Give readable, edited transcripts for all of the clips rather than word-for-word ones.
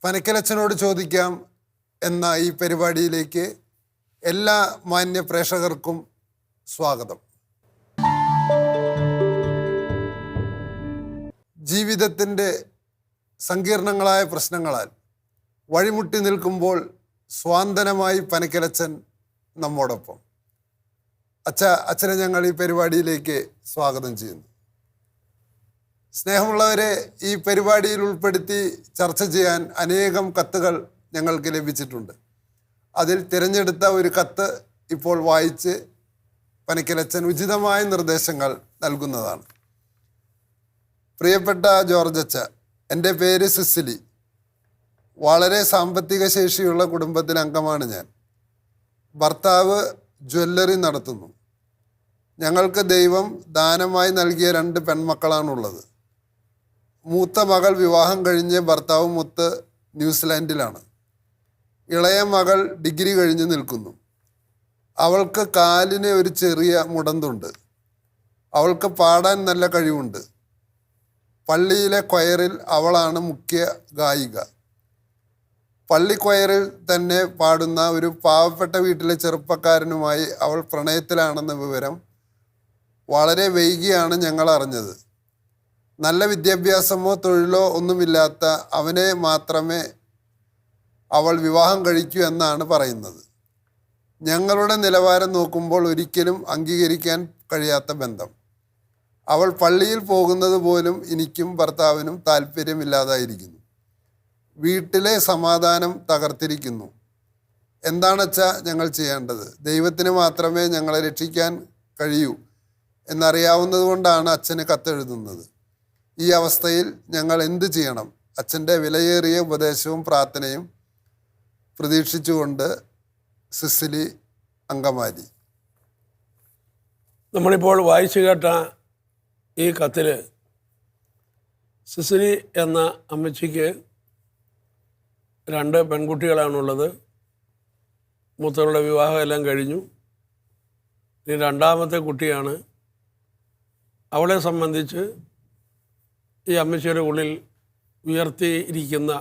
പനക്കലച്ചനോട് ചോദിക്കാം എന്ന ഈ പരിപാടിയിലേക്ക് എല്ലാ മാന്യ പ്രേക്ഷകർക്കും സ്വാഗതം. ജീവിതത്തിൻ്റെ സങ്കീർണങ്ങളായ പ്രശ്നങ്ങളാൽ വഴിമുട്ടി നിൽക്കുമ്പോൾ സ്വാന്തനമായി പനക്കലച്ചൻ നമ്മോടൊപ്പം. അച്ഛനെ ഞങ്ങൾ ഈ പരിപാടിയിലേക്ക് സ്വാഗതം ചെയ്യുന്നു. സ്നേഹമുള്ളവരെ, ഈ പരിപാടിയിൽ ഉൾപ്പെടുത്തി ചർച്ച ചെയ്യാൻ അനേകം കത്തുകൾ ഞങ്ങൾക്ക് ലഭിച്ചിട്ടുണ്ട്. അതിൽ തിരഞ്ഞെടുത്ത ഒരു കത്ത് ഇപ്പോൾ വായിച്ച് പനക്കലച്ചൻ ഉചിതമായ നിർദ്ദേശങ്ങൾ നൽകുന്നതാണ്. പ്രിയപ്പെട്ട ജോർജ് അച്ഛ, എൻ്റെ പേര് സിസിലി. വളരെ സാമ്പത്തിക ശേഷിയുള്ള കുടുംബത്തിലെ അംഗമാണ് ഞാൻ. ഭർത്താവ് ജ്വല്ലറി നടത്തുന്നു. ഞങ്ങൾക്ക് ദൈവം ദാനമായി നൽകിയ 2 പെൺമക്കളാണുള്ളത്. മൂത്ത മകൾ വിവാഹം കഴിഞ്ഞ് ഭർത്താവുമൊത്ത് ന്യൂസിലാൻഡിലാണ്. ഇളയ മകൾ ഡിഗ്രി കഴിഞ്ഞ് നിൽക്കുന്നു. അവൾക്ക് കാലിന് ഒരു ചെറിയ മുടന്തുണ്ട്. അവൾക്ക് പാടാൻ നല്ല കഴിവുണ്ട്. പള്ളിയിലെ ക്വയറിൽ അവളാണ് മുഖ്യ ഗായിക. പള്ളി ക്വയറിൽ തന്നെ പാടുന്ന ഒരു പാവപ്പെട്ട വീട്ടിലെ ചെറുപ്പക്കാരനുമായി അവൾ പ്രണയത്തിലാണെന്ന വിവരം വളരെ വൈകിയാണ് ഞങ്ങൾ അറിഞ്ഞത്. നല്ല വിദ്യാഭ്യാസമോ തൊഴിലോ ഒന്നുമില്ലാത്ത അവനെ മാത്രമേ അവൾ വിവാഹം കഴിക്കൂ എന്നാണ് പറയുന്നത്. ഞങ്ങളുടെ നിലവാരം നോക്കുമ്പോൾ ഒരിക്കലും അംഗീകരിക്കാൻ കഴിയാത്ത ബന്ധം. അവൾ പള്ളിയിൽ പോകുന്നത് പോലും എനിക്കും ഭർത്താവിനും താല്പര്യമില്ലാതായിരിക്കുന്നു. വീട്ടിലെ സമാധാനം തകർത്തിരിക്കുന്നു. എന്താണച്ചാ ഞങ്ങൾ ചെയ്യേണ്ടത്? ദൈവത്തിന് മാത്രമേ ഞങ്ങളെ രക്ഷിക്കാൻ കഴിയൂ എന്നറിയാവുന്നത് കൊണ്ടാണ് അച്ഛന് കത്തെഴുതുന്നത്. ഈ അവസ്ഥയിൽ ഞങ്ങൾ എന്ത് ചെയ്യണം? അച്ഛൻ്റെ വിലയേറിയ ഉപദേശവും പ്രാർത്ഥനയും പ്രതീക്ഷിച്ചുകൊണ്ട് സിസിലി, അങ്കമാലി. നമ്മളിപ്പോൾ വായിച്ചു കേട്ട ഈ കത്തിൽ സിസിലി എന്ന അമ്മച്ചിക്ക് 2 പെൺകുട്ടികളാണുള്ളത്. മൂത്തവരുടെ വിവാഹം എല്ലാം കഴിഞ്ഞു. ഇനി 2ാമത്തെ കുട്ടിയാണ്. അവളെ സംബന്ധിച്ച് ഈ അമ്മച്ചിയുടെ ഉള്ളിൽ ഉയർത്തിയിരിക്കുന്ന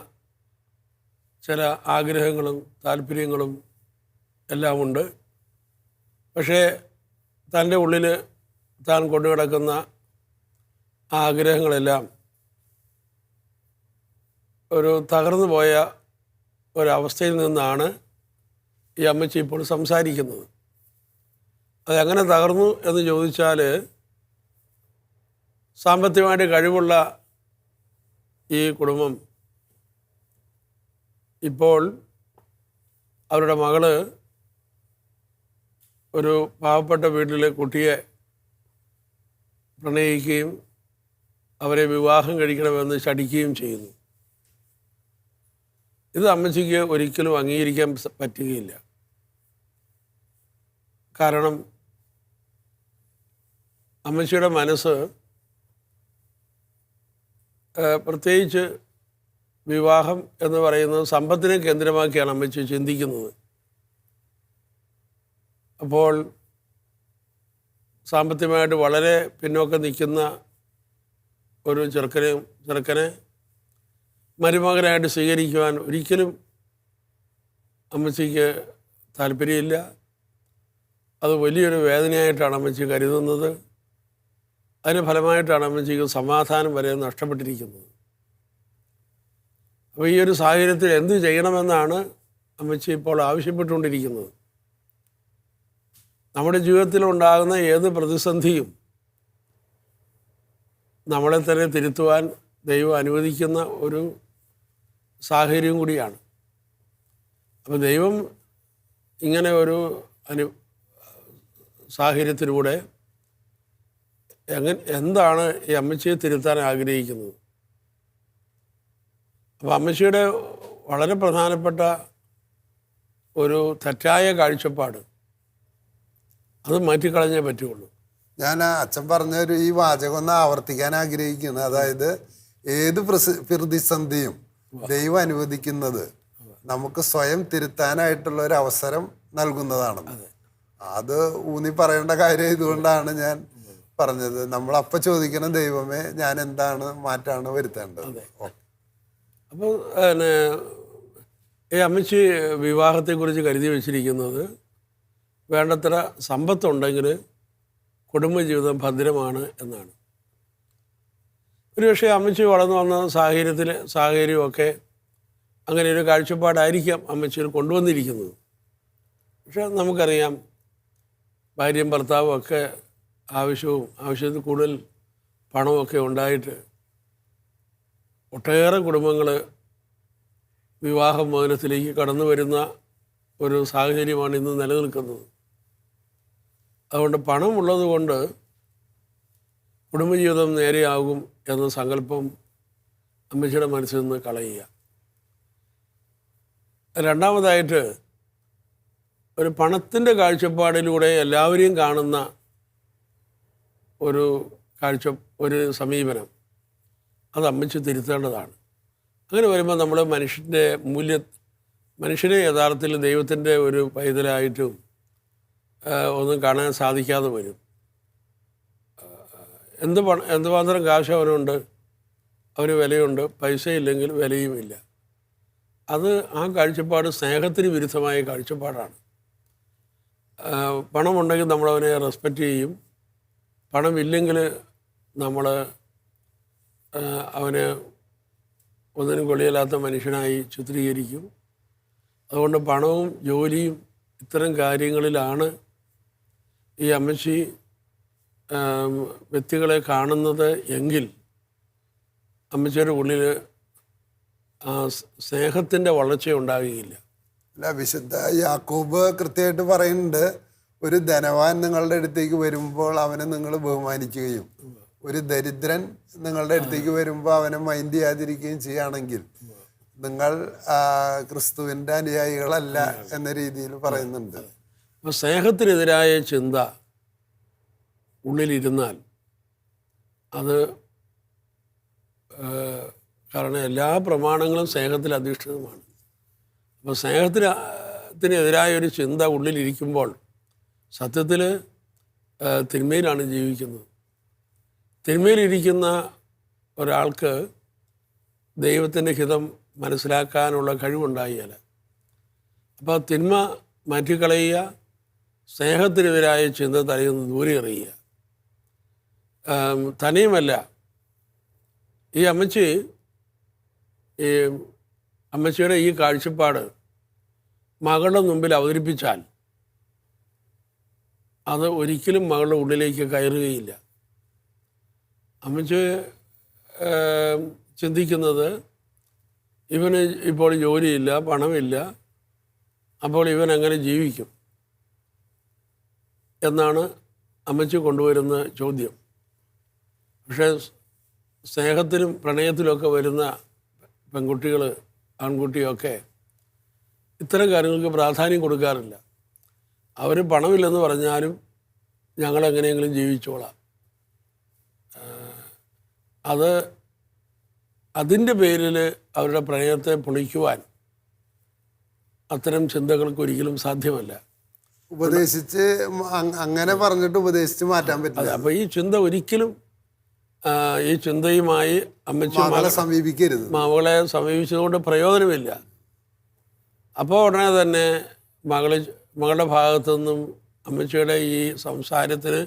ചില ആഗ്രഹങ്ങളും താല്പര്യങ്ങളും എല്ലാം ഉണ്ട്. പക്ഷേ തൻ്റെ ഉള്ളിൽ താൻ കൊണ്ടു കിടക്കുന്ന ആഗ്രഹങ്ങളെല്ലാം ഒരു തകർന്നു പോയ ഒരവസ്ഥയിൽ നിന്നാണ് ഈ അമ്മച്ചി ഇപ്പോൾ സംസാരിക്കുന്നത്. അതെങ്ങനെ തകർന്നു എന്ന് ചോദിച്ചാൽ, സാമ്പത്തികമായിട്ട് കഴിവുള്ള ഈ കുടുംബം ഇപ്പോൾ അവരുടെ മകള് ഒരു പാവപ്പെട്ട വീട്ടിലെ കുട്ടിയെ പ്രണയിക്കുകയും അവരെ വിവാഹം കഴിക്കണമെന്ന് ശഠിക്കുകയും ചെയ്യുന്നു. ഇത് അമ്മച്ചിക്ക് ഒരിക്കലും അംഗീകരിക്കാൻ പറ്റുകയില്ല. കാരണം അമ്മച്ചിയുടെ മനസ്സ് പ്രത്യേകിച്ച് വിവാഹം എന്ന് പറയുന്നത് സമ്പത്തിനെ കേന്ദ്രമാക്കിയാണ് അമ്മച്ചി ചിന്തിക്കുന്നത്. അപ്പോൾ സാമ്പത്തികമായിട്ട് വളരെ പിന്നോക്കം നിൽക്കുന്ന ഒരു ചെറുക്കനെ മരുമകനായിട്ട് സ്വീകരിക്കുവാൻ ഒരിക്കലും അമ്മച്ചിക്ക് താല്പര്യമില്ല. അത് വലിയൊരു വേദനയായിട്ടാണ് അമ്മച്ചി കരുതുന്നത്. അതിന് ഫലമായിട്ടാണ് അമ്മച്ചിക്ക് സമാധാനം വരെ നഷ്ടപ്പെട്ടിരിക്കുന്നത്. അപ്പോൾ ഈ ഒരു സാഹചര്യത്തിൽ എന്ത് ചെയ്യണമെന്നാണ് അമ്മച്ചി ഇപ്പോൾ ആവശ്യപ്പെട്ടുകൊണ്ടിരിക്കുന്നത്. നമ്മുടെ ജീവിതത്തിലുണ്ടാകുന്ന ഏത് പ്രതിസന്ധിയും നമ്മളെ തന്നെ തിരുത്തുവാൻ ദൈവം അനുവദിക്കുന്ന ഒരു സാഹചര്യം കൂടിയാണ്. അപ്പോൾ ദൈവം ഇങ്ങനെ ഒരു സാഹചര്യത്തിലൂടെ എന്താണ് ഈ അമ്മച്ചിയെ തിരുത്താൻ ആഗ്രഹിക്കുന്നത്? അപ്പോൾ അമ്മച്ചിയുടെ വളരെ പ്രധാനപ്പെട്ട ഒരു തെറ്റായ കാഴ്ചപ്പാട് അത് മാറ്റിക്കളഞ്ഞേ പറ്റുള്ളൂ. ഞാൻ അച്ഛൻ പറഞ്ഞൊരു ഈ വാചകം ഒന്ന് ആവർത്തിക്കാൻ ആഗ്രഹിക്കുന്നു. അതായത് ഏത് പ്രതിസന്ധിയും ദൈവം അനുവദിക്കുന്നത് നമുക്ക് സ്വയം തിരുത്താനായിട്ടുള്ള ഒരു അവസരം നൽകുന്നതാണെന്ന്. അത് ഊന്നി പറയേണ്ട കാര്യം ഇതുകൊണ്ടാണ് ഞാൻ പറഞ്ഞത്. നമ്മളപ്പം ചോദിക്കണം, ദൈവമേ ഞാൻ എന്താണ് മാറ്റാണ് വരുത്തേണ്ടത്. അപ്പോൾ പിന്നെ ഈ അമ്മച്ചി വിവാഹത്തെക്കുറിച്ച് കരുതി വച്ചിരിക്കുന്നത് വേണ്ടത്ര സമ്പത്തുണ്ടെങ്കിൽ കുടുംബജീവിതം ഭദ്രമാണ് എന്നാണ്. ഒരുപക്ഷെ അമ്മച്ചി വളർന്നു വന്ന സാഹചര്യമൊക്കെ അങ്ങനെ ഒരു കാഴ്ചപ്പാടായിരിക്കാം അമ്മച്ചിയിൽ കൊണ്ടുവന്നിരിക്കുന്നത്. പക്ഷെ നമുക്കറിയാം ഭാര്യയും ഭർത്താവും ഒക്കെ ആവശ്യത്തിൽ കൂടുതൽ പണമൊക്കെ ഉണ്ടായിട്ട് ഒട്ടേറെ കുടുംബങ്ങൾ വിവാഹമോചനത്തിലേക്ക് കടന്നു വരുന്ന ഒരു സാഹചര്യമാണ് ഇന്ന് നിലനിൽക്കുന്നത്. അതുകൊണ്ട് പണമുള്ളത് കൊണ്ട് കുടുംബജീവിതം നേരെയാകും എന്ന സങ്കല്പം അമ്മച്ചിയുടെ മനസ്സിൽ നിന്ന് കളയുക. രണ്ടാമതായിട്ട് ഒരു പണത്തിൻ്റെ കാഴ്ചപ്പാടിലൂടെ എല്ലാവരെയും കാണുന്ന ഒരു സമീപനം അത് അമ്മച്ചി തിരുത്തേണ്ടതാണ്. അങ്ങനെ വരുമ്പോൾ നമ്മൾ മനുഷ്യനെ യഥാർത്ഥത്തിൽ ദൈവത്തിൻ്റെ ഒരു പൈതലായിട്ടും ഒന്നും കാണാൻ സാധിക്കാതെ വരും. എന്തുമാത്രം കാശ് അവനുണ്ട്, അവന് വിലയുണ്ട്, പൈസ ഇല്ലെങ്കിൽ വിലയുമില്ല. അത് ആ കാഴ്ചപ്പാട് സ്നേഹത്തിന് വിരുദ്ധമായ കാഴ്ചപ്പാടാണ്. പണമുണ്ടെങ്കിൽ നമ്മളവനെ റെസ്പെക്റ്റ് ചെയ്യും, പണമില്ലെങ്കിൽ നമ്മൾ അവനെ ഒന്നിനും കൊള്ളിയല്ലാത്ത മനുഷ്യനായി ചിത്രീകരിക്കും. അതുകൊണ്ട് പണവും ജോലിയും ഇത്തരം കാര്യങ്ങളിലാണ് ഈ അമ്മച്ചി വ്യക്തികളെ കാണുന്നത് എങ്കിൽ അമ്മച്ചിയുടെ ഉള്ളിൽ സ്നേഹത്തിൻ്റെ വളർച്ച ഉണ്ടാകുകയില്ല. അല്ല, വിശുദ്ധ യാക്കോബ് കൃത്യമായിട്ട് പറയുന്നുണ്ട്, ഒരു ധനവാൻ നിങ്ങളുടെ അടുത്തേക്ക് വരുമ്പോൾ അവനെ നിങ്ങൾ ബഹുമാനിക്കുകയും ഒരു ദരിദ്രൻ നിങ്ങളുടെ അടുത്തേക്ക് വരുമ്പോൾ അവനെ മൈൻഡ് ചെയ്യാതിരിക്കുകയും ചെയ്യുകയാണെങ്കിൽ നിങ്ങൾ ക്രിസ്തുവിൻ്റെ അനുയായികളല്ല എന്ന രീതിയിൽ പറയുന്നുണ്ട്. അപ്പോൾ സ്നേഹത്തിനെതിരായ ചിന്ത ഉള്ളിലിരുന്നാൽ അത് കാരണം എല്ലാ പ്രമാണങ്ങളും സ്നേഹത്തിൽ അധിഷ്ഠിതമാണ്. അപ്പോൾ സ്നേഹത്തിനെതിരായ ഒരു ചിന്ത ഉള്ളിലിരിക്കുമ്പോൾ സത്യത്തിൽ തിന്മയിലാണ് ജീവിക്കുന്നത്. തിന്മയിലിരിക്കുന്ന ഒരാൾക്ക് ദൈവത്തിൻ്റെ ഹിതം മനസ്സിലാക്കാനുള്ള കഴിവുണ്ടായില്ല. അപ്പോൾ തിന്മ മാറ്റിക്കളയുക, സ്നേഹത്തിനെതിരായ ചിന്ത തലയിൽ നിന്ന് ദൂരെ എറിയുക. തനിയുമല്ല, ഈ അമ്മച്ചിയുടെ ഈ കാഴ്ചപ്പാട് മകളുടെ മുമ്പിൽ അവതരിപ്പിച്ചാൽ അത് ഒരിക്കലും മകളുടെ ഉള്ളിലേക്ക് കയറുകയില്ല. അമ്മച്ചി ചിന്തിക്കുന്നത് ഇവന് ഇപ്പോൾ ജോലിയില്ല, പണമില്ല, അപ്പോൾ ഇവൻ എങ്ങനെ ജീവിക്കും എന്നാണ് അമ്മച്ചി കൊണ്ടുവരുന്ന ചോദ്യം. പക്ഷേ സ്നേഹത്തിലും പ്രണയത്തിലുമൊക്കെ വരുന്ന പെൺകുട്ടികൾ, ആൺകുട്ടിയൊക്കെ ഇത്തരം കാര്യങ്ങൾക്ക് പ്രാധാന്യം കൊടുക്കാറില്ല. അവർ പണമില്ലെന്ന് പറഞ്ഞാലും ഞങ്ങളെങ്ങനെയെങ്കിലും ജീവിച്ചോളാം. അതിൻ്റെ പേരിൽ അവരുടെ പ്രണയത്തെ പൊളിക്കുവാൻ അത്തരം ചിന്തകൾക്ക് ഒരിക്കലും സാധ്യമല്ല. ഉപദേശിച്ച് അങ്ങനെ പറഞ്ഞിട്ട് ഉപദേശിച്ച് മാറ്റാൻ പറ്റില്ല. അപ്പോൾ ഈ ചിന്ത ഒരിക്കലും ഈ ചിന്തയുമായി അമ്മച്ചി മകളെ സമീപിക്കരുത്. മകളെ സമീപിച്ചതുകൊണ്ട് പ്രയോജനമില്ല. അപ്പോൾ ഉടനെ തന്നെ മകളുടെ ഭാഗത്തു നിന്നും അമ്മച്ചിയുടെ ഈ സംസാരത്തിന്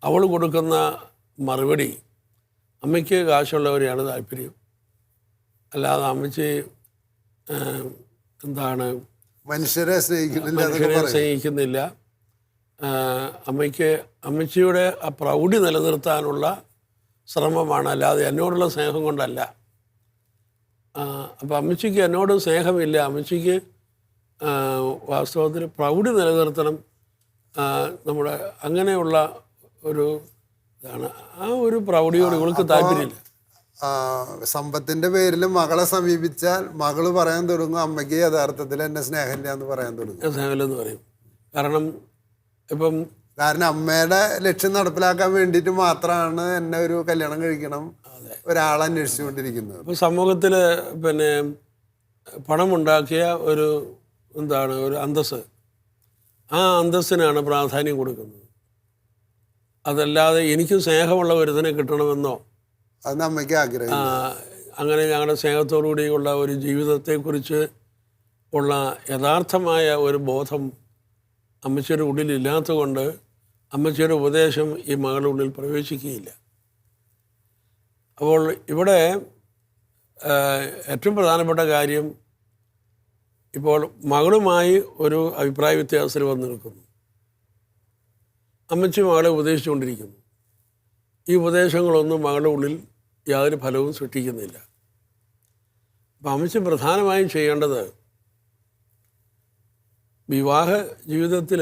അവൾ കൊടുക്കുന്ന മറുപടി, അമ്മയ്ക്ക് കാശുള്ളവരെയാണ് താല്പര്യം, അല്ലാതെ അമ്മച്ചി മനുഷ്യരെ സ്നേഹിക്കുന്നില്ല. അമ്മച്ചിയുടെ ആ പ്രൗഢി നിലനിർത്താനുള്ള ശ്രമമാണ്, അല്ലാതെ എന്നോടുള്ള സ്നേഹം കൊണ്ടല്ല. അപ്പോൾ അമ്മച്ചിക്ക് എന്നോട് സ്നേഹമില്ല, അമ്മച്ചിക്ക് വാസ്തവത്തിൽ പ്രൗഢി നിലനിർത്തണം. നമ്മുടെ അങ്ങനെയുള്ള ഒരു ഇതാണ്. ആ ഒരു പ്രൗഢിയോട് ഇവൾക്ക് താല്പര്യമില്ല. സമ്പത്തിന്റെ പേരിൽ മകളെ സമീപിച്ചാൽ മകള് പറയാൻ തുടങ്ങും, അമ്മയ്ക്ക് യഥാർത്ഥത്തിൽ എന്നെ സ്നേഹമില്ല എന്ന് പറയാൻ തുടങ്ങും. സ്നേഹമില്ലെന്ന് പറയും. കാരണം അമ്മയുടെ ലക്ഷ്യം നടപ്പിലാക്കാൻ വേണ്ടിയിട്ട് മാത്രമാണ് എന്നെ ഒരു കല്യാണം കഴിക്കണം ഒരാളെ അന്വേഷിച്ചുകൊണ്ടിരിക്കുന്നത്. ഇപ്പം സമൂഹത്തിൽ പണമുണ്ടാക്കിയ ഒരു അന്തസ്സ്, ആ അന്തസ്സിനാണ് പ്രാധാന്യം കൊടുക്കുന്നത്. അതല്ലാതെ എനിക്ക് സ്നേഹമുള്ള ഒരുത്തനെ കിട്ടണമെന്നോ അത് അമ്മയ്ക്ക് ആഗ്രഹം. അങ്ങനെ ഞങ്ങളുടെ സ്നേഹത്തോടുകൂടിയുള്ള ഒരു ജീവിതത്തെക്കുറിച്ച് ഉള്ള യഥാർത്ഥമായ ഒരു ബോധം അമ്മച്ചിയുടെ ഉള്ളിലില്ലാത്തത് കൊണ്ട് അമ്മച്ചിയുടെ ഉപദേശം ഈ മകളുടെ ഉള്ളിൽ പ്രവേശിക്കുകയില്ല. അപ്പോൾ ഇവിടെ ഏറ്റവും പ്രധാനപ്പെട്ട കാര്യം, ഇപ്പോൾ മകളുമായി ഒരു അഭിപ്രായ വ്യത്യാസത്തിൽ വന്നു നിൽക്കുന്നു. അമ്മച്ചി മകളെ ഉപദേശിച്ചുകൊണ്ടിരിക്കുന്നു. ഈ ഉപദേശങ്ങളൊന്നും മകളുടെ ഉള്ളിൽ യാതൊരു ഫലവും സൃഷ്ടിക്കുന്നില്ല. അപ്പം അമ്മച്ചി പ്രധാനമായും ചെയ്യേണ്ടത്, വിവാഹ ജീവിതത്തിൽ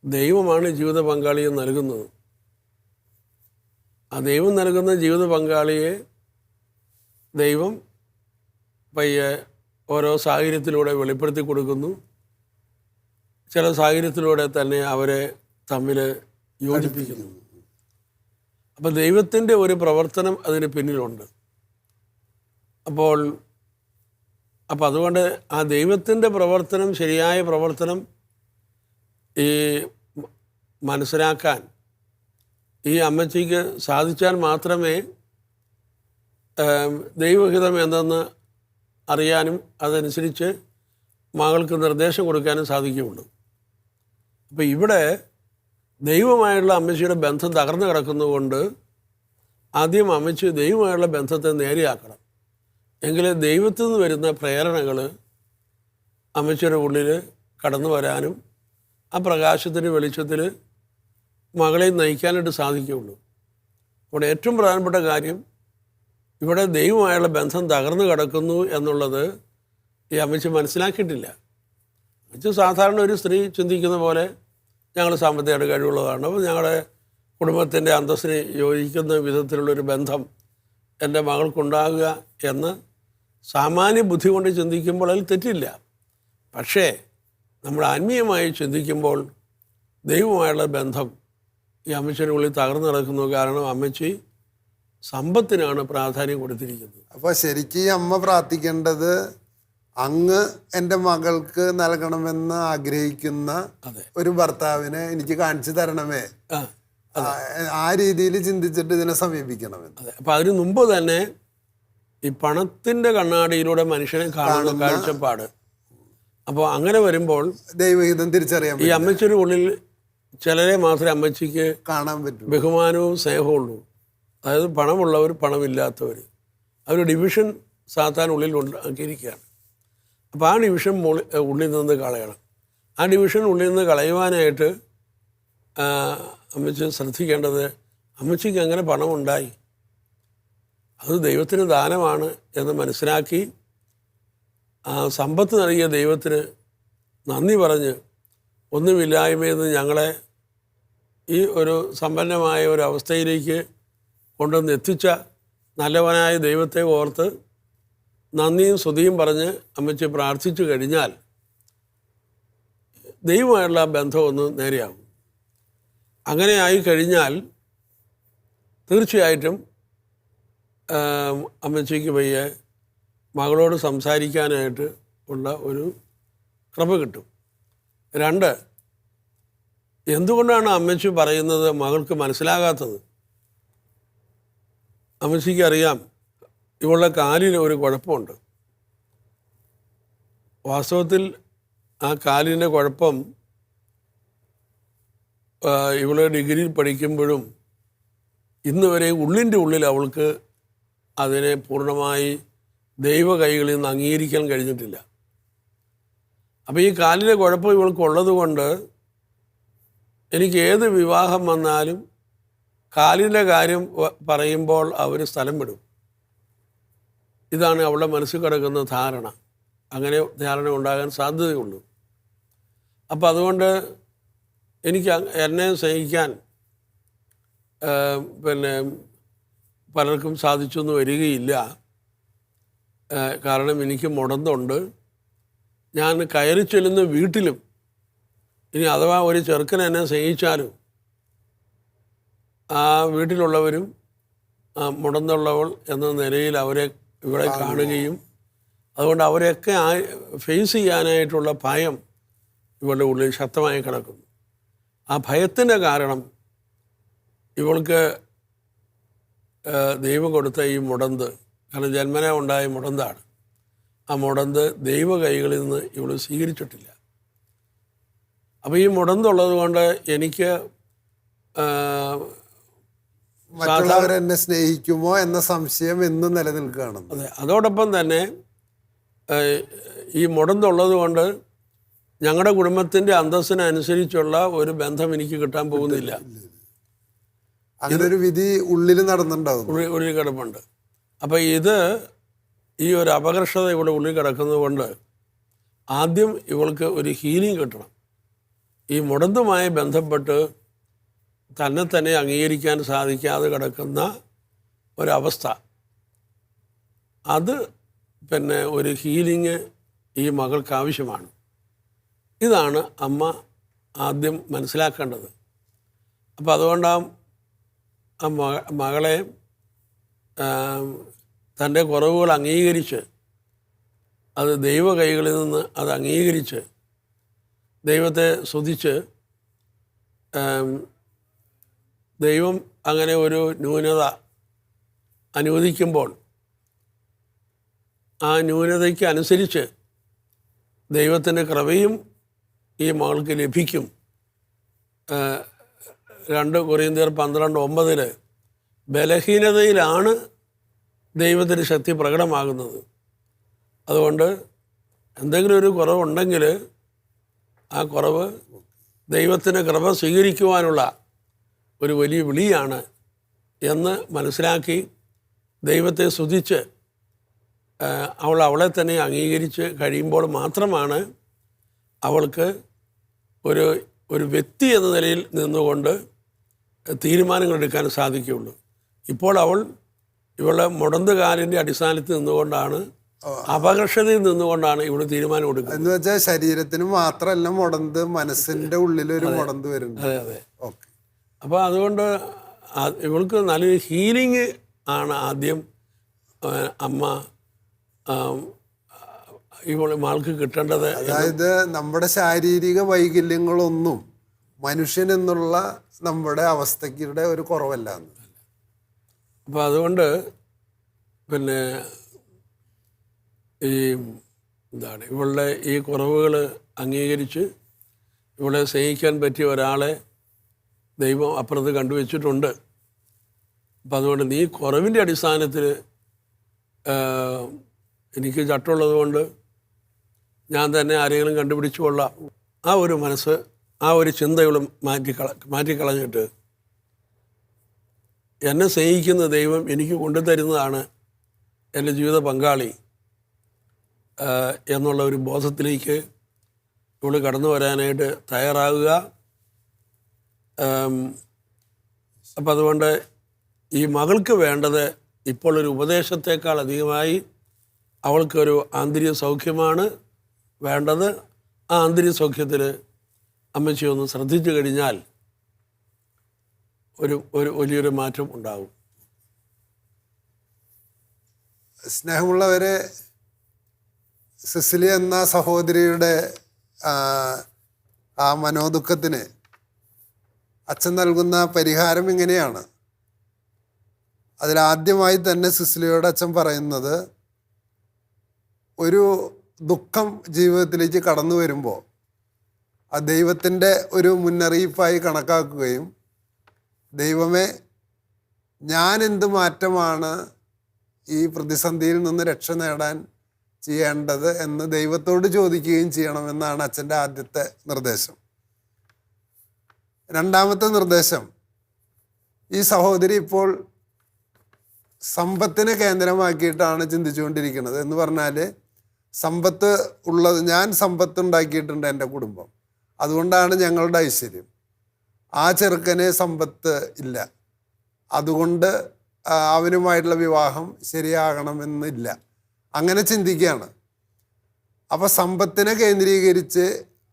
ദൈവമാണ് ജീവിത പങ്കാളിയെ നൽകുന്നത്. ആ ദൈവം നൽകുന്ന ജീവിത പങ്കാളിയെ ദൈവം പയ്യെ ഓരോ സാഹചര്യത്തിലൂടെ വെളിപ്പെടുത്തി കൊടുക്കുന്നു. ചില സാഹചര്യത്തിലൂടെ തന്നെ അവരെ തമ്മിൽ യോജിപ്പിക്കുന്നു. അപ്പം ദൈവത്തിൻ്റെ ഒരു പ്രവർത്തനം അതിന് പിന്നിലുണ്ട്. അപ്പോൾ അതുകൊണ്ട് ആ ദൈവത്തിൻ്റെ പ്രവർത്തനം, ശരിയായ പ്രവർത്തനം ഈ മനസ്സിലാക്കാൻ ഈ അമ്മച്ചിക്ക് സാധിച്ചാൽ മാത്രമേ ദൈവഹിതം എന്തെന്ന് അറിയാനും അതനുസരിച്ച് മകൾക്ക് നിർദ്ദേശം കൊടുക്കാനും സാധിക്കുകയുള്ളൂ. അപ്പോൾ ഇവിടെ ദൈവമായുള്ള അമ്മച്ചിയുടെ ബന്ധം തകർന്നു കിടക്കുന്നതുകൊണ്ട് ആദ്യം അമ്മച്ചി ദൈവമായുള്ള ബന്ധത്തെ നേരെയാക്കണം. എങ്കിലേ ദൈവത്തിൽ നിന്ന് വരുന്ന പ്രേരണകൾ അമ്മച്ചിയുടെ ഉള്ളിൽ കടന്നു വരാനും ആ പ്രകാശത്തിൻ്റെ വെളിച്ചത്തിൽ മകളെ നയിക്കാനായിട്ട് സാധിക്കുകയുള്ളൂ. അവിടെ ഏറ്റവും പ്രധാനപ്പെട്ട കാര്യം, ഇവിടെ ദൈവമായുള്ള ബന്ധം തകർന്നു കിടക്കുന്നു എന്നുള്ളത് ഈ അമ്മച്ചി മനസ്സിലാക്കിയിട്ടില്ല. അമ്മച്ചി സാധാരണ ഒരു സ്ത്രീ ചിന്തിക്കുന്ന പോലെ ഞങ്ങൾ സാമ്പത്തികമായിട്ട് കഴിവുള്ളതാണ്, അപ്പോൾ ഞങ്ങളുടെ കുടുംബത്തിൻ്റെ അന്തസ്സിന് യോജിക്കുന്ന വിധത്തിലുള്ളൊരു ബന്ധം എൻ്റെ മകൾക്കുണ്ടാകുക എന്ന് സാമാന്യ ബുദ്ധി കൊണ്ട് ചിന്തിക്കുമ്പോൾ അതിൽ തെറ്റില്ല. പക്ഷേ നമ്മൾ ആത്മീയമായി ചിന്തിക്കുമ്പോൾ ദൈവമായുള്ള ബന്ധം ഈ അമ്മച്ചിയുടെ ഉള്ളിൽ തകർന്നു കിടക്കുന്നു. കാരണം അമ്മച്ചി സമ്പത്തിനാണ് പ്രാധാന്യം കൊടുത്തിരിക്കുന്നത്. അപ്പോൾ ശരിക്കും ഈ അമ്മ പ്രാർത്ഥിക്കേണ്ടത്, അങ്ങ് എൻ്റെ മകൾക്ക് നൽകണമെന്ന് ആഗ്രഹിക്കുന്ന ഒരു ഭർത്താവിനെ എനിക്ക് കാണിച്ചു തരണമേ, ആ രീതിയിൽ ചിന്തിച്ചിട്ട് ഇതിനെ സമീപിക്കണമെന്ന്. അതെ. അപ്പം അതിനു മുമ്പ് തന്നെ ഈ പണത്തിൻ്റെ കണ്ണാടിയിലൂടെ മനുഷ്യനെ കാണുന്ന കാഴ്ചപ്പാട്. അപ്പോൾ അങ്ങനെ വരുമ്പോൾ ദൈവഹിതം തിരിച്ചറിയാൻ ഈ അമ്മച്ചിയുടെ ഉള്ളിൽ ചിലരെ മാത്രമേ അമ്മച്ചിക്ക് കാണാൻ പറ്റൂ, ബഹുമാനവും സ്നേഹവും ഉള്ളൂ. അതായത് പണമുള്ളവർ, പണമില്ലാത്തവർ, അവർ ഡിവിഷൻ സാത്താൻ ഉള്ളിൽ ഉണ്ടാക്കിയിരിക്കുകയാണ്. അപ്പോൾ ആ ഡിവിഷൻ ഉള്ളിൽ നിന്ന് കളയണം. ആ ഡിവിഷൻ ഉള്ളിൽ നിന്ന് കളയുവാനായിട്ട് അമ്മച്ചി ശ്രദ്ധിക്കേണ്ടത്, അമ്മച്ചിക്ക് എങ്ങനെ പണമുണ്ടായി, അത് ദൈവത്തിന് ദാനമാണ് എന്ന് മനസ്സിലാക്കി ആ സമ്പത്ത് നൽകിയ ദൈവത്തിന് നന്ദി പറഞ്ഞ് ഒന്നുമില്ലായ്മയെന്ന് ഞങ്ങളെ ഈ ഒരു സമ്പന്നമായ ഒരു അവസ്ഥയിലേക്ക് കൊണ്ടുവന്ന് എത്തിച്ച നല്ലവനായ ദൈവത്തെ ഓർത്ത് നന്ദിയും സ്തുതിയും പറഞ്ഞ് അമ്മച്ചി പ്രാർത്ഥിച്ചു കഴിഞ്ഞാൽ ദൈവമായുള്ള ബന്ധം ഒന്ന് നേരെയാകും. അങ്ങനെ ആയി കഴിഞ്ഞാൽ തീർച്ചയായിട്ടും അമ്മച്ചിക്ക് പയ്യെ മകളോട് സംസാരിക്കാനായിട്ട് ഉള്ള ഒരു കൃപ കിട്ടും. 2, എന്തുകൊണ്ടാണ് അമ്മച്ചി പറയുന്നത് മകൾക്ക് മനസ്സിലാകാത്തത്? അമ്മച്ചിക്ക് അറിയാം ഇവളുടെ കാലിൽ ഒരു കുഴപ്പമുണ്ട്. വാസ്തവത്തിൽ ആ കാലിൻ്റെ കുഴപ്പം ഇവള് ഡിഗ്രിയിൽ പഠിക്കുമ്പോഴും ഇന്ന് വരെ ഉള്ളിൻ്റെ ഉള്ളിൽ അവൾക്ക് അതിനെ പൂർണ്ണമായി ദൈവ കൈകളിൽ നിന്ന് അംഗീകരിക്കാൻ കഴിഞ്ഞിട്ടില്ല. അപ്പോൾ ഈ കാലിലെ കുഴപ്പം ഇവൾക്കുള്ളത് കൊണ്ട് എനിക്ക് ഏത് വിവാഹം വന്നാലും കാലിൻ്റെ കാര്യം പറയുമ്പോൾ അവർ സ്ഥലം വിടും. ഇതാണ് അവളുടെ മനസ്സിൽ കിടക്കുന്ന ധാരണ. അങ്ങനെ ധാരണ ഉണ്ടാകാൻ സാധ്യതയുള്ളൂ. അപ്പോൾ അതുകൊണ്ട് എനിക്ക് എന്നെ സ്നേഹിക്കാൻ പലർക്കും സാധിച്ചൊന്നും വരികയില്ല. കാരണം എനിക്ക് മുടന്തുണ്ട്. ഞാൻ കയറി ചെല്ലുന്ന വീട്ടിലും ഇനി അഥവാ ഒരു ചെറുക്കൻ എന്നെ സ്നേഹിച്ചാലും ആ വീട്ടിലുള്ളവരും മുടന്തുള്ളവൾ എന്ന നിലയിൽ അവരെ ഇവിടെ കാണുകയും അതുകൊണ്ട് അവരെയൊക്കെ ഫേസ് ചെയ്യാനായിട്ടുള്ള ഭയം ഇവളുടെ ഉള്ളിൽ ശക്തമായി കിടക്കുന്നു. ആ ഭയത്തിൻ്റെ കാരണം ഇവൾക്ക് ദൈവം കൊടുത്ത ഈ മുടന്ത് കാരണം ജന്മന ഉണ്ടായ മുടന്താണ്. ആ മുടന്ത് ദൈവ കൈകളിൽ നിന്ന് ഇവൾ സ്വീകരിച്ചിട്ടില്ല. അപ്പോൾ ഈ മുടന്തുള്ളത് കൊണ്ട് എനിക്ക് മറ്റുള്ളവർ എന്നെ സ്നേഹിക്കുമോ എന്ന സംശയം എന്നും നിലനിൽക്കുകയാണ്. അതെ, അതോടൊപ്പം തന്നെ ഈ മുടന്തുള്ളത് കൊണ്ട് ഞങ്ങളുടെ കുടുംബത്തിൻ്റെ അന്തസ്സിനനുസരിച്ചുള്ള ഒരു ബന്ധം എനിക്ക് കിട്ടാൻ പോകുന്നില്ല. അങ്ങനെ ഒരു വിധി ഉള്ളിൽ നടന്നുണ്ടാവും, ഉള്ളിൽ കിടപ്പുണ്ട്. അപ്പം ഈ ഒരു അപകർഷത ഇവിടെ ഉള്ളിൽ കിടക്കുന്നത് കൊണ്ട് ആദ്യം ഇവൾക്ക് ഒരു ഹീലിംഗ് കിട്ടണം. ഈ മുടന്തുമായി ബന്ധപ്പെട്ട് തന്നെ അംഗീകരിക്കാൻ സാധിക്കാതെ കിടക്കുന്ന ഒരവസ്ഥ, അത് പിന്നെ ഒരു ഹീലിംഗ് ഈ മകൾക്ക് ആവശ്യമാണ്. ഇതാണ് അമ്മ ആദ്യം മനസ്സിലാക്കേണ്ടത്. അപ്പോൾ അതുകൊണ്ട് ആ മകളെ തൻ്റെ കുറവുകൾ അംഗീകരിച്ച്, അത് ദൈവ കൈകളിൽ നിന്ന് അത് അംഗീകരിച്ച് ദൈവത്തെ സ്തുതിച്ച്, ദൈവം അങ്ങനെ ഒരു ന്യൂനത അനുവദിക്കുമ്പോൾ ആ ന്യൂനതയ്ക്ക് അനുസരിച്ച് ദൈവത്തിൻ്റെ കൃപയും ഈ മകൾക്ക് ലഭിക്കും. 2 കൊരിന്ത്യർ 12:9 ബലഹീനതയിലാണ് ദൈവത്തിൻ്റെ ശക്തി പ്രകടമാകുന്നത്. അതുകൊണ്ട് എന്തെങ്കിലും ഒരു കുറവുണ്ടെങ്കിൽ ആ കുറവ് ദൈവത്തിൻ്റെ കൃപ സ്വീകരിക്കുവാനുള്ള ഒരു വലിയ വിളിയാണ് എന്ന് മനസ്സിലാക്കി ദൈവത്തെ സ്തുതിച്ച് അവളെ തന്നെ അംഗീകരിച്ച് കഴിയുമ്പോൾ മാത്രമാണ് അവൾക്ക് ഒരു വ്യക്തി എന്ന നിലയിൽ നിന്നുകൊണ്ട് തീരുമാനങ്ങൾ എടുക്കാൻ സാധിക്കുകയുള്ളൂ. ഇപ്പോൾ ഇവളുടെ മുടന്തുകാലിൻ്റെ അടിസ്ഥാനത്തിൽ നിന്നുകൊണ്ടാണ്, അപകർഷതയിൽ നിന്നുകൊണ്ടാണ് ഇവിടെ തീരുമാനം എടുക്കുന്നത്. എന്ന് വെച്ചാൽ ശരീരത്തിന് മാത്രമല്ല മുടന്ത്, മനസ്സിൻ്റെ ഉള്ളിലൊരു മുടന്ത് വരുന്നത്. അതെ അതെ. ഓക്കെ. അപ്പോൾ അതുകൊണ്ട് ഇവൾക്ക് നല്ലൊരു ഹീലിംഗ് ആണ് ആദ്യം അമ്മ ആൾക്ക് കിട്ടേണ്ടത്. അതായത് നമ്മുടെ ശാരീരിക വൈകല്യങ്ങളൊന്നും മനുഷ്യൻ എന്നുള്ള നമ്മുടെ അവസ്ഥയ്ക്കുടെ ഒരു കുറവല്ല. അപ്പോൾ അതുകൊണ്ട് പിന്നെ ഇവളുടെ ഈ കുറവുകൾ അംഗീകരിച്ച് ഇവളെ സ്നേഹിക്കാൻ പറ്റിയ ഒരാളെ ദൈവം അപ്പുറത്ത് കണ്ടുവച്ചിട്ടുണ്ട്. അപ്പം അതുകൊണ്ട് നീ കുറവിൻ്റെ അടിസ്ഥാനത്തിൽ എനിക്ക് ചട്ടമുള്ളത് കൊണ്ട് ഞാൻ തന്നെ ആരെങ്കിലും കണ്ടുപിടിച്ചു കൊള്ളാം, ആ ഒരു മനസ്സ്, ആ ഒരു ചിന്തകളും മാറ്റിക്കളഞ്ഞിട്ട് എന്നെ സ്നേഹിക്കുന്ന ദൈവം എനിക്ക് കൊണ്ടുതരുന്നതാണ് എൻ്റെ ജീവിത പങ്കാളി എന്നുള്ള ഒരു ബോധത്തിലേക്ക് ഇവൾ കടന്നു വരാനായിട്ട് തയ്യാറാകുക. അപ്പം അതുകൊണ്ട് ഈ മകൾക്ക് വേണ്ടത് ഇപ്പോൾ ഒരു ഉപദേശത്തേക്കാൾ അധികമായി അവൾക്കൊരു ആന്തരിക സൗഖ്യമാണ് വേണ്ടത്. ആ ആന്തരിക സൗഖ്യത്തിൽ അമ്മച്ചി ഒന്ന് ശ്രദ്ധിച്ചു കഴിഞ്ഞാൽ ഒരു വലിയൊരു മാറ്റം ഉണ്ടാകും. സ്നേഹമുള്ളവരെ, സിസിലി എന്ന സഹോദരിയുടെ ആ മനോദുഃഖത്തിന് അച്ഛൻ നൽകുന്ന പരിഹാരം ഇങ്ങനെയാണ്. അതിലാദ്യമായി തന്നെ സിസിലിയോട് അച്ഛൻ പറയുന്നത്, ഒരു ദുഃഖം ജീവിതത്തിലേക്ക് കടന്നു വരുമ്പോൾ ആ ദൈവത്തിൻ്റെ ഒരു മുന്നറിയിപ്പായി കണക്കാക്കുകയും, ദൈവമേ ഞാൻ എന്ത് മാറ്റമാണ് ഈ പ്രതിസന്ധിയിൽ നിന്ന് രക്ഷ നേടാൻ ചെയ്യേണ്ടത് എന്ന് ദൈവത്തോട് ചോദിക്കുകയും ചെയ്യണമെന്നാണ് അച്ഛൻ്റെ ആദ്യത്തെ നിർദ്ദേശം. രണ്ടാമത്തെ നിർദ്ദേശം, ഈ സഹോദരി ഇപ്പോൾ സമ്പത്തിനെ കേന്ദ്രമാക്കിയിട്ടാണ് ചിന്തിച്ചുകൊണ്ടിരിക്കുന്നത്. എന്ന് പറഞ്ഞാൽ സമ്പത്ത് ഉള്ളത്, ഞാൻ സമ്പത്ത് ഉണ്ടാക്കിയിട്ടുണ്ട് എൻ്റെ കുടുംബം, അതുകൊണ്ടാണ് ഞങ്ങളുടെ ഐശ്വര്യം. ആ ചെറുക്കന് സമ്പത്ത് ഇല്ല, അതുകൊണ്ട് അവനുമായിട്ടുള്ള വിവാഹം ശരിയാകണമെന്നില്ല, അങ്ങനെ ചിന്തിക്കുകയാണ്. അപ്പോൾ സമ്പത്തിനെ കേന്ദ്രീകരിച്ച്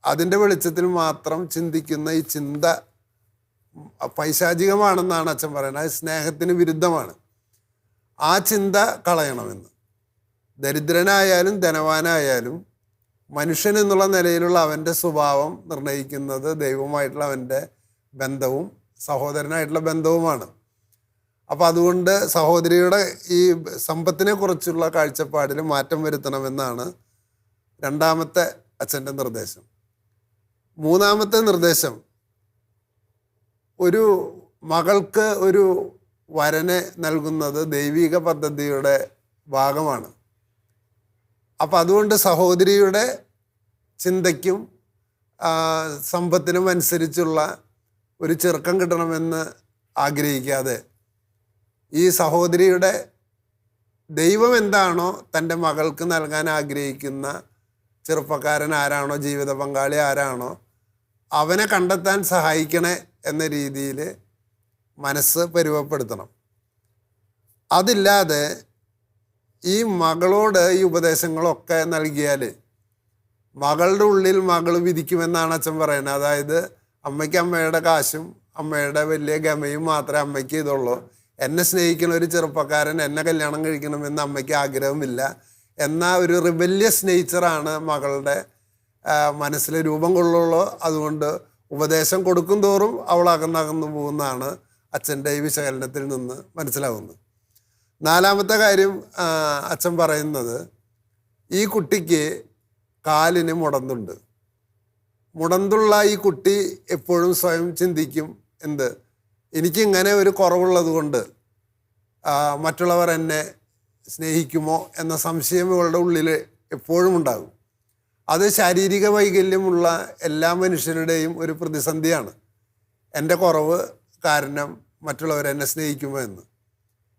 അതിൻ്റെ വെളിച്ചത്തിൽ മാത്രം ചിന്തിക്കുന്ന ഈ ചിന്ത പൈശാചികമാണെന്നാണ് അച്ഛൻ പറയുന്നത്. അത് സ്നേഹത്തിന് വിരുദ്ധമാണ്. ആ ചിന്ത കളയണമെന്ന്. ദരിദ്രനായാലും ധനവാനായാലും മനുഷ്യൻ എന്നുള്ള നിലയിലുള്ള അവൻ്റെ സ്വഭാവം നിർണ്ണയിക്കുന്നത് ദൈവവുമായിട്ടുള്ള അവൻ്റെ ബന്ധവും സഹോദരനായിട്ടുള്ള ബന്ധവുമാണ്. അപ്പം അതുകൊണ്ട് സഹോദരിയുടെ ഈ സമ്പത്തിനെ കുറിച്ചുള്ള കാഴ്ചപ്പാടിൽ മാറ്റം വരുത്തണമെന്നാണ് രണ്ടാമത്തെ അച്ഛൻ്റെ നിർദ്ദേശം. മൂന്നാമത്തെ നിർദ്ദേശം, ഒരു മകൾക്ക് ഒരു വരനെ നൽകുന്നത് ദൈവിക പദ്ധതിയുടെ ഭാഗമാണ്. അപ്പം അതുകൊണ്ട് സഹോദരിയുടെ ചിന്തയ്ക്കും സമ്പത്തിനും അനുസരിച്ചുള്ള ഒരു ചെറുക്കം കിട്ടണമെന്ന് ആഗ്രഹിക്കാതെ ഈ സഹോദരിയുടെ ദൈവം എന്താണോ തൻ്റെ മകൾക്ക് നൽകാൻ ആഗ്രഹിക്കുന്ന ചെറുപ്പക്കാരൻ ആരാണോ, ജീവിത പങ്കാളി ആരാണോ, അവനെ കണ്ടെത്താൻ സഹായിക്കണേ എന്ന രീതിയിൽ മനസ്സ് പരുവപ്പെടുത്തണം. അതില്ലാതെ ഈ മകളോട് ഈ ഉപദേശങ്ങളൊക്കെ നൽകിയാൽ മകളുടെ ഉള്ളിൽ മകൾ വിധിക്കുമെന്നാണ് അച്ഛൻ പറയുന്നത്. അതായത് അമ്മയ്ക്ക് അമ്മയുടെ കാശും അമ്മയുടെ വലിയ ഗമയും മാത്രമേ അമ്മയ്ക്ക് ഇതുള്ളൂ, എന്നെ സ്നേഹിക്കുന്ന ഒരു ചെറുപ്പക്കാരൻ എന്നെ കല്യാണം കഴിക്കണമെന്ന് അമ്മയ്ക്ക് ആഗ്രഹമില്ല എന്ന ഒരു റിബല്യസ് നേച്ചറാണ് മകളുടെ മനസ്സിൽ രൂപം കൊള്ളുള്ളൂ. അതുകൊണ്ട് ഉപദേശം കൊടുക്കും തോറും അവൾ അകന്നകന്നു പോകുന്നതാണ് അച്ഛൻ്റെ ഈ വിശകലനത്തിൽ നിന്ന് മനസ്സിലാവുന്നത്. നാലാമത്തെ കാര്യം അച്ഛൻ പറയുന്നത്, ഈ കുട്ടിക്ക് കാലിന് മുടന്തുണ്ട്. മുടന്തുള്ള ഈ കുട്ടി എപ്പോഴും സ്വയം ചിന്തിക്കും, എന്ത്, എനിക്കിങ്ങനെ ഒരു കുറവുള്ളത് കൊണ്ട് മറ്റുള്ളവർ എന്നെ സ്നേഹിക്കുമോ എന്ന സംശയം ഇവളുടെ ഉള്ളിൽ എപ്പോഴും ഉണ്ടാകും. അത് ശാരീരിക വൈകല്യമുള്ള എല്ലാ മനുഷ്യരുടെയും ഒരു പ്രതിസന്ധിയാണ്. എൻ്റെ കുറവ് കാരണം മറ്റുള്ളവർ എന്നെ സ്നേഹിക്കുമോ എന്ന്.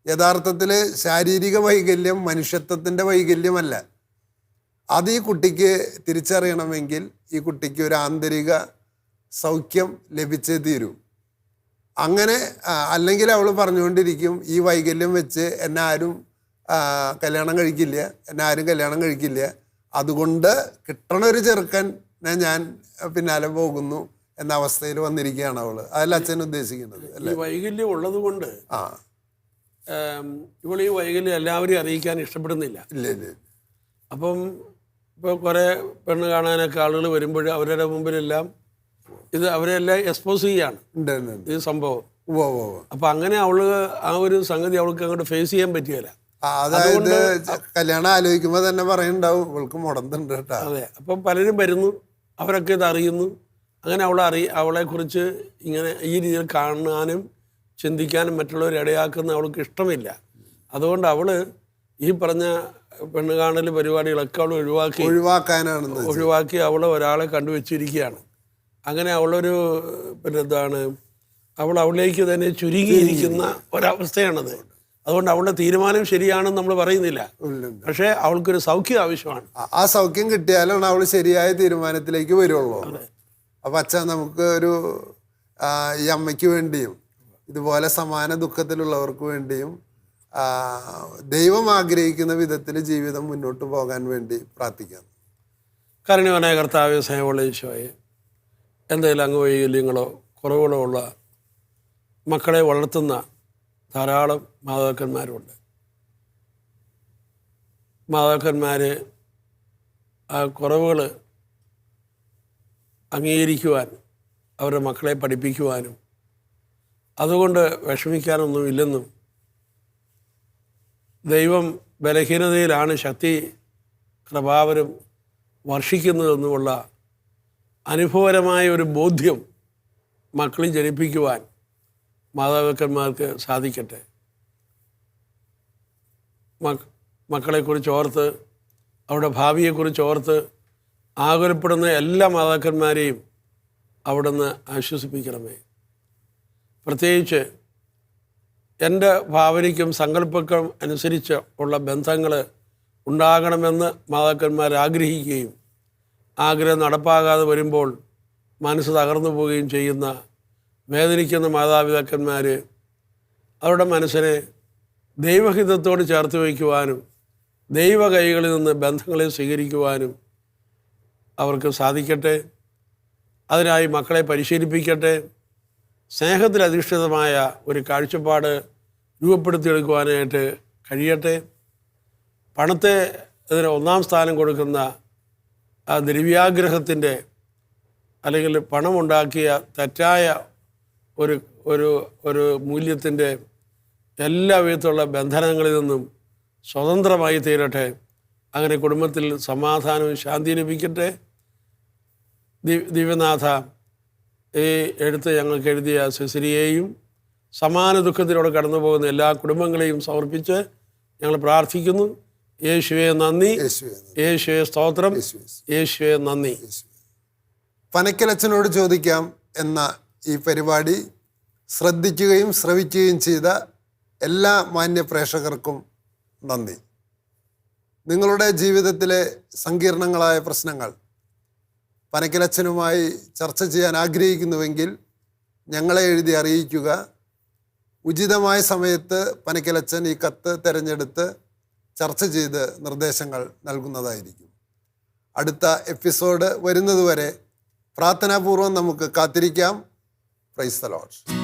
യഥാർത്ഥത്തിൽ ശാരീരിക വൈകല്യം മനുഷ്യത്വത്തിൻ്റെ വൈകല്യമല്ല. അത് ഈ കുട്ടിക്ക് തിരിച്ചറിയണമെങ്കിൽ ഈ കുട്ടിക്ക് ഒരു ആന്തരിക സൗഖ്യം ലഭിച്ചേ തീരൂ. അങ്ങനെ അല്ലെങ്കിൽ അവൾ പറഞ്ഞുകൊണ്ടിരിക്കും, ഈ വൈകല്യം വെച്ച് എന്നെ ആരും കല്യാണം കഴിക്കില്ല, അതുകൊണ്ട് കിട്ടണ ഒരു ചെറുക്കനെ ഞാൻ പിന്നാലെ പോകുന്നു എന്ന അവസ്ഥയിൽ വന്നിരിക്കുകയാണ് അവൾ. അതല്ല അച്ഛൻ ഉദ്ദേശിക്കുന്നത് അല്ലേ? ഈ വൈകല്യം ഉള്ളത് കൊണ്ട് ഇവൾ ഈ വൈകല്യം എല്ലാവരെയും അറിയിക്കാൻ ഇഷ്ടപ്പെടുന്നില്ല. ഇല്ല. അപ്പം ഇപ്പോൾ കുറേ പെണ്ണ് കാണാനൊക്കെ ആളുകൾ വരുമ്പോൾ അവരുടെ മുമ്പിലെല്ലാം ഇത് അവരെല്ലാം എക്സ്പോസ് ചെയ്യാണ് ഈ സംഭവം. അപ്പം അങ്ങനെ അവള് ആ ഒരു സംഗതി അവൾക്ക് അങ്ങോട്ട് ഫേസ് ചെയ്യാൻ പറ്റിയല്ല. അതായത് കല്യാണം ആലോചിക്കുമ്പോൾ തന്നെ പറയുന്നുണ്ടാവും ഇവൾക്ക് മുടന്തുണ്ട് കേട്ടോ. അതെ. അപ്പം പലരും വരുന്നു, അവരൊക്കെ ഇത് അറിയുന്നു. അങ്ങനെ അവളെക്കുറിച്ച് ഇങ്ങനെ ഈ രീതിയിൽ കാണാനും ചിന്തിക്കാനും മറ്റുള്ളവരെ ഇടയാക്കുന്ന അവൾക്ക് ഇഷ്ടമില്ല. അതുകൊണ്ട് അവള് ഈ പറഞ്ഞ പെണ്ണ് കാണൽ പരിപാടികളൊക്കെ അവൾ ഒഴിവാക്കി അവൾ ഒരാളെ കണ്ടുവച്ചിരിക്കുകയാണ്. അങ്ങനെ അവളൊരു അവളിലേക്ക് തന്നെ ചുരുങ്ങിയിരിക്കുന്ന ഒരവസ്ഥയാണത്. അതുകൊണ്ട് അവളുടെ തീരുമാനം ശരിയാണെന്ന് നമ്മൾ പറയുന്നില്ല, പക്ഷേ അവൾക്കൊരു സൗഖ്യം ആവശ്യമാണ്. ആ സൗഖ്യം കിട്ടിയാലാണ് അവൾ ശരിയായ തീരുമാനത്തിലേക്ക് വരുള്ളൂ. അപ്പം അച്ഛാ, നമുക്ക് ഒരു ഈ അമ്മയ്ക്ക് വേണ്ടിയും ഇതുപോലെ സമാന ദുഃഖത്തിലുള്ളവർക്ക് വേണ്ടിയും ദൈവം ആഗ്രഹിക്കുന്ന വിധത്തിൽ ജീവിതം മുന്നോട്ട് പോകാൻ വേണ്ടി പ്രാർത്ഥിക്കാം. കാരുണ്യവാനായ കർത്താവേ, സ്നേഹമുള്ള ഈശോയെ, എന്തെങ്കിലും അംഗവൈകല്യങ്ങളോ കുറവുകളോ ഉള്ള മക്കളെ വളർത്തുന്ന ധാരാളം മാതാക്കന്മാരുണ്ട്. മാതാക്കന്മാർ ആ കുറവുകൾ അംഗീകരിക്കുവാൻ, അവരുടെ മക്കളെ പഠിപ്പിക്കുവാനും അതുകൊണ്ട് വിഷമിക്കാനൊന്നും ഇല്ലെന്നും, ദൈവം ബലഹീനതയിലാണ് ശക്തി കൃപാവരം വർഷിക്കുന്നതെന്നുമുള്ള അനുഭവപരമായ ഒരു ബോധ്യം മക്കളിൽ ജനിപ്പിക്കുവാൻ മാതാപിതാക്കന്മാർക്ക് സാധിക്കട്ടെ. മക്കളെക്കുറിച്ച് ഓർത്ത്, അവരുടെ ഭാവിയെക്കുറിച്ച് ഓർത്ത് ആകുലപ്പെടുന്ന എല്ലാ മാതാക്കന്മാരെയും അവിടുന്ന് ആശ്വസിപ്പിക്കണമേ. പ്രത്യേകിച്ച് എൻ്റെ ഭാവനയ്ക്കും സങ്കല്പക്കും അനുസരിച്ച് ഉള്ള ബന്ധങ്ങൾ ഉണ്ടാകണമെന്ന് മാതാക്കന്മാർ ആഗ്രഹിക്കുകയും ആഗ്രഹം നടപ്പാകാതെ വരുമ്പോൾ മനസ്സ് തകർന്നു പോവുകയും ചെയ്യുന്ന വേദനിക്കുന്ന മാതാപിതാക്കന്മാർ അവരുടെ മനസ്സിനെ ദൈവഹിതത്തോട് ചേർത്ത് വയ്ക്കുവാനും ദൈവ കൈകളിൽ നിന്ന് ബന്ധങ്ങളെ സ്വീകരിക്കുവാനും അവർക്ക് സാധിക്കട്ടെ. അതിനായി മക്കളെ പരിശീലിപ്പിക്കട്ടെ. സ്നേഹത്തിൽ അധിഷ്ഠിതമായ ഒരു കാഴ്ചപ്പാട് രൂപപ്പെടുത്തിയെടുക്കുവാനായിട്ട് കഴിയട്ടെ. പണത്തെ അതിന് ഒന്നാം സ്ഥാനം കൊടുക്കുന്ന ആ ദ്രവ്യാഗ്രഹത്തിൻ്റെ അല്ലെങ്കിൽ പണമുണ്ടാക്കിയ തെറ്റായ ഒരു ഒരു ഒരു മൂല്യത്തിൻ്റെ എല്ലാ വിധത്തിലുള്ള ബന്ധനങ്ങളിൽ നിന്നും സ്വതന്ത്രമായി തീരട്ടെ. അങ്ങനെ കുടുംബത്തിൽ സമാധാനവും ശാന്തി ലഭിക്കട്ടെ. ദിവ്യനാഥ, ഈ എഴുത്ത് ഞങ്ങൾക്ക് എഴുതിയ സിസിലിയെയും സമാന ദുഃഖത്തിലൂടെ കടന്നു പോകുന്ന എല്ലാ കുടുംബങ്ങളെയും സമർപ്പിച്ച് ഞങ്ങൾ പ്രാർത്ഥിക്കുന്നു. യേശുവേ നന്ദി, യേശുവേ സ്തോത്രം, യേശുവേ നന്ദി. പനക്കലച്ചനോട് ചോദിക്കാം എന്ന ഈ പരിപാടി ശ്രദ്ധിക്കുകയും ശ്രവിക്കുകയും ചെയ്ത എല്ലാ മാന്യ പ്രേക്ഷകർക്കും നന്ദി. നിങ്ങളുടെ ജീവിതത്തിലെ സങ്കീർണങ്ങളായ പ്രശ്നങ്ങൾ പനക്കലച്ചനുമായി ചർച്ച ചെയ്യാൻ ആഗ്രഹിക്കുന്നുവെങ്കിൽ ഞങ്ങളെ എഴുതി അറിയിക്കുക. ഉചിതമായ സമയത്ത് പനക്കലച്ചൻ ഈ കത്ത് തിരഞ്ഞെടുത്ത് ചർച്ച ചെയ്ത് നിർദ്ദേശങ്ങൾ നൽകുന്നതായിരിക്കും. അടുത്ത എപ്പിസോഡ് വരുന്നതുവരെ പ്രാർത്ഥനാപൂർവം നമുക്ക് കാത്തിരിക്കാം. Praise the Lord.